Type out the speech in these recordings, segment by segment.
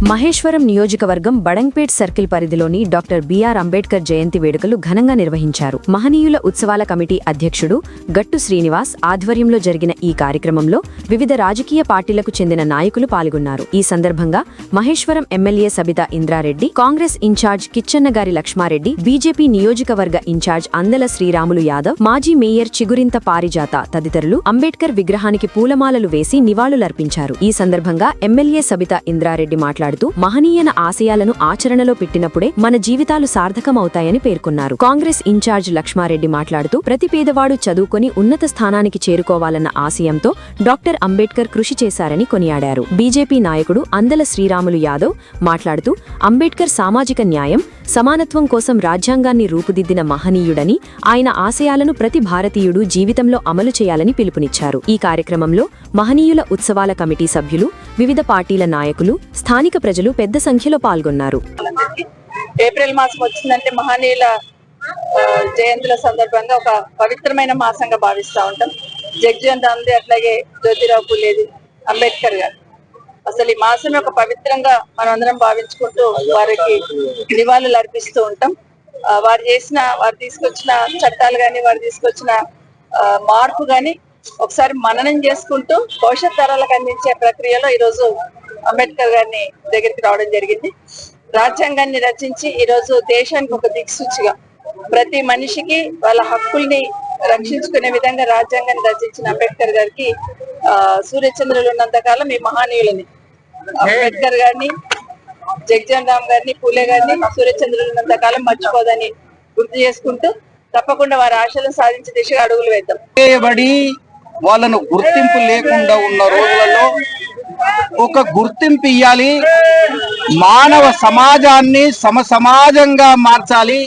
మహేశ్వరం నియోజకవర్గం బడంగ్పేట్ సర్కిల్ పరిధిలోని doctor BR Ambedkar జయంతి వేడుకలు ఘనంగా నిర్వహించారు. మహనీయుల ఉత్సవాల కమిటీ అధ్యక్షుడు గట్టు శ్రీనివాస్ ఆధ్వర్యంలో జరిగిన ఈ కార్యక్రమంలో వివిధ రాజకీయ పార్టీలకు చెందిన నాయకులు పాల్గొన్నారు. ఈ సందర్భంగా మహేశ్వరం ఎమ్మెల్యే సబితా ఇంద్రారెడ్డి, కాంగ్రెస్ ఇన్ఛార్జ్ కిచ్చన్నగారి లక్ష్మారెడ్డి, బీజేపీ నియోజకవర్గ ఇన్ఛార్జ్ అందల శ్రీరాములు యాదవ్, మాజీ మేయర్ చిగురింత పారిజాత తదితరులు అంబేడ్కర్ విగ్రహానికి పూలమాలలు వేసి నివాళులర్పించారు. ఈ సందర్భంగా ఎమ్మెల్యే సబితా ఇంద్రారెడ్డి మాట్లాడుతూ మహనీయన ఆశయాలను ఆచరణలో పెట్టినప్పుడే మన జీవితాలు సార్థకమవుతాయని పేర్కొన్నారు. కాంగ్రెస్ ఇన్ఛార్జ్ లక్ష్మారెడ్డి మాట్లాడుతూ ప్రతి పేదవాడు చదువుకొని ఉన్నత స్థానానికి చేరుకోవాలన్న ఆశయంతో డాక్టర్ అంబేడ్కర్ కృషి చేశారని కొనియాడారు. బీజేపీ నాయకుడు అందల శ్రీరాములు యాదవ్ మాట్లాడుతూ అంబేడ్కర్ సామాజిక న్యాయం, సమానత్వం కోసం రాజ్యాంగాన్ని రూపుదిద్దిన మహనీయుడని, ఆయన ఆశయాలను ప్రతి భారతీయుడు జీవితంలో అమలు చేయాలని పిలుపునిచ్చారు. ఈ కార్యక్రమంలో మహనీయుల ఉత్సవాల కమిటీ సభ్యులు, వివిధ పార్టీల నాయకులు, స్థానిక ప్రజలు పెద్ద సంఖ్యలో పాల్గొన్నారు. ఏప్రిల్ మాసం వచ్చిందంటే మహనీయుల జయంతుల సందర్భంగా ఒక పవిత్రమైన మాసంగా భావిస్తూ ఉంటాం. జగ్జీవన్ రామ్దే, అట్లాగే జ్యోతిరావు పూలేది, అంబేద్కర్ గారు. అసలు ఈ మాసం ఒక పవిత్రంగా మనం అందరం భావించుకుంటూ వారికి నివాళులు అర్పిస్తూ ఉంటాం. వారు తీసుకొచ్చిన చట్టాలు గాని, వారు తీసుకొచ్చిన మార్పు గాని ఒకసారి మననం చేసుకుంటూ భవిష్యత్ తరాలకు అందించే ప్రక్రియలో ఈరోజు అంబేద్కర్ గారిని దగ్గరికి రావడం జరిగింది. రాజ్యాంగాన్ని రచించి ఈరోజు దేశానికి ఒక దిక్సూచిగా ప్రతి మనిషికి వాళ్ళ హక్కుల్ని రక్షించుకునే విధంగా రాజ్యాంగాన్ని రచించిన అంబేద్కర్ గారికి సూర్యచంద్రులు ఉన్నంతకాలం ఈ మహనీయులని అంబేద్కర్ గారిని, జగ్జీవన్ రామ్ గారిని, పూలే గారిని, సూర్యచంద్రులు ఉన్నంతకాలం మర్చిపోదని గుర్తు చేసుకుంటూ తప్పకుండా వారి ఆశలను సాధించే దిశగా అడుగులు వేద్దాం. వాళ్ళను గుర్తింపు లేకుండా ఉన్న రోజులలో ఒక గుర్తింపు ఇవ్వాలి, మానవ సమాజాన్ని సమసమాజంగా మార్చాలి,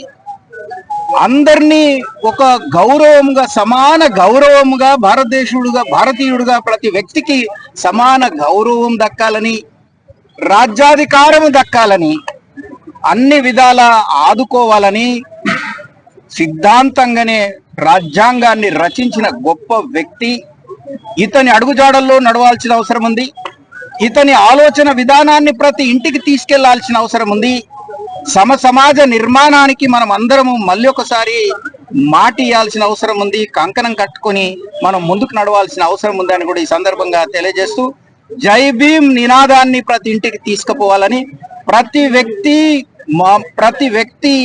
అందరినీ ఒక గౌరవంగా, సమాన గౌరవంగా, భారతీయుడుగా ప్రతి వ్యక్తికి సమాన గౌరవం దక్కాలని, రాజ్యాధికారం దక్కాలని, అన్ని విధాల ఆదుకోవాలని సిద్ధాంతంగానే రాజ్యాంగాన్ని రచించిన గొప్ప వ్యక్తి. ఇతని అడుగుజాడల్లో నడవాల్సిన అవసరం ఉంది. ఇతని ఆలోచన విధానాన్ని ప్రతి ఇంటికి తీసుకెళ్లాల్సిన అవసరం ఉంది. సమాజ నిర్మాణానికి మనం అందరము మళ్ళీ ఒకసారి మాటియాల్సిన అవసరం ఉంది. కంకణం కట్టుకొని మనం ముందుకు నడవాల్సిన అవసరం ఉందని కూడా ఈ సందర్భంగా తెలియజేస్తూ, జై భీమ్ నినాదాన్ని ప్రతి ఇంటికి తీసుకుపోవాలని, ప్రతి వ్యక్తి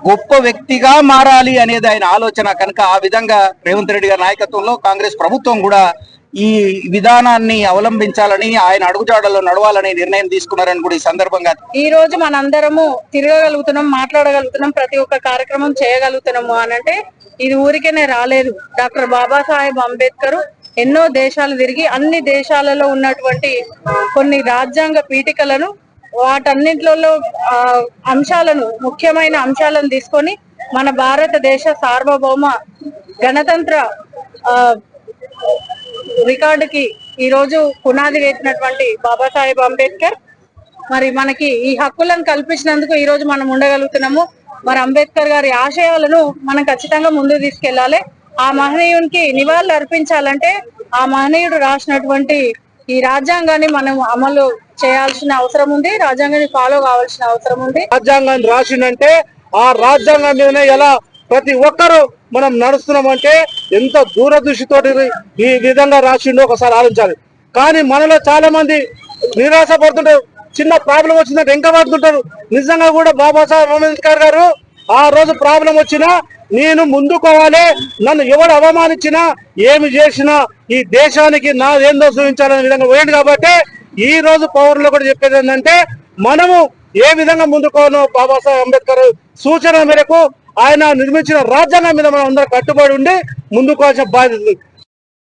గొప్ప వ్యక్తిగా మారాలి అనేది ఆయన ఆలోచన కనుక ఆ విధంగా రేవంత్ రెడ్డి గారి నాయకత్వంలో కాంగ్రెస్ ప్రభుత్వం కూడా ఈ విధానాన్ని అవలంబించాలని, ఆయన అడుగుజాడల్లో నడవాలని నిర్ణయం తీసుకున్నారని కూడా ఈ సందర్భంగా ఈ రోజు మనందరము తిరగగలుగుతున్నాం, మాట్లాడగలుగుతున్నాం, ప్రతి ఒక్క కార్యక్రమం చేయగలుగుతున్నాము అనంటే ఇది ఊరికేనే రాలేదు. డాక్టర్ బాబాసాహెబ్ అంబేద్కర్ ఎన్నో దేశాలు తిరిగి అన్ని దేశాలలో ఉన్నటువంటి కొన్ని రాజ్యాంగ పీఠికలను, వాటన్నింటిలో అంశాలను, ముఖ్యమైన అంశాలను తీసుకొని మన భారతదేశ సార్వభౌమ గణతంత్ర రికార్డుకి ఈరోజు పునాది వేసినటువంటి బాబాసాహెబ్ అంబేద్కర్ మరి మనకి ఈ హక్కులను కల్పించినందుకు ఈ రోజు మనం ఉండగలుగుతున్నాము. మరి అంబేద్కర్ గారి ఆశయాలను మనం ఖచ్చితంగా ముందుకు తీసుకెళ్లాలి. ఆ మహనీయునికి నివాళులు అర్పించాలంటే ఆ మహనీయుడు రాసినటువంటి ఈ రాజ్యాంగాన్ని మనం అమలు చేయాల్సిన అవసరం ఉంది. రాజ్యాంగాన్ని ఫాలో కావాల్సిన అవసరం ఉంది. రాజ్యాంగాన్ని రాసిందంటే ఆ రాజ్యాంగం మీదనే ఎలా ప్రతి ఒక్కరూ మనం నడుస్తున్నామంటే ఎంత దూరదృష్టితో ఈ విధంగా రాసిండో ఒకసారి ఆలోచించాలి. కానీ మనలో చాలా మంది నిరాశ పడుతుంటారు, చిన్న ప్రాబ్లం వచ్చిందంటే ఇంకా పడుతుంటారు. నిజంగా కూడా బాబాసాహెబ్ అంబేద్కర్ గారు ఆ రోజు ప్రాబ్లం వచ్చినా నేను ముందుకోవాలి, నన్ను ఎవడు అవమానించినా ఏమి చేసినా ఈ దేశానికి నాదేందో చూపించాలనే విధంగా పోయింది. కాబట్టి ఈ రోజు పౌరులు కూడా చెప్పేది ఏంటంటే మనము ఏ విధంగా ముందుకోవాలో బాబాసాహెబ్ అంబేద్కర్ సూచన మేరకు ఆయన నిర్మించిన రాజ్యాంగం మీద మనం అందరూ కట్టుబడి ఉండి ముందుకోవాల్సిన బాధ్యత.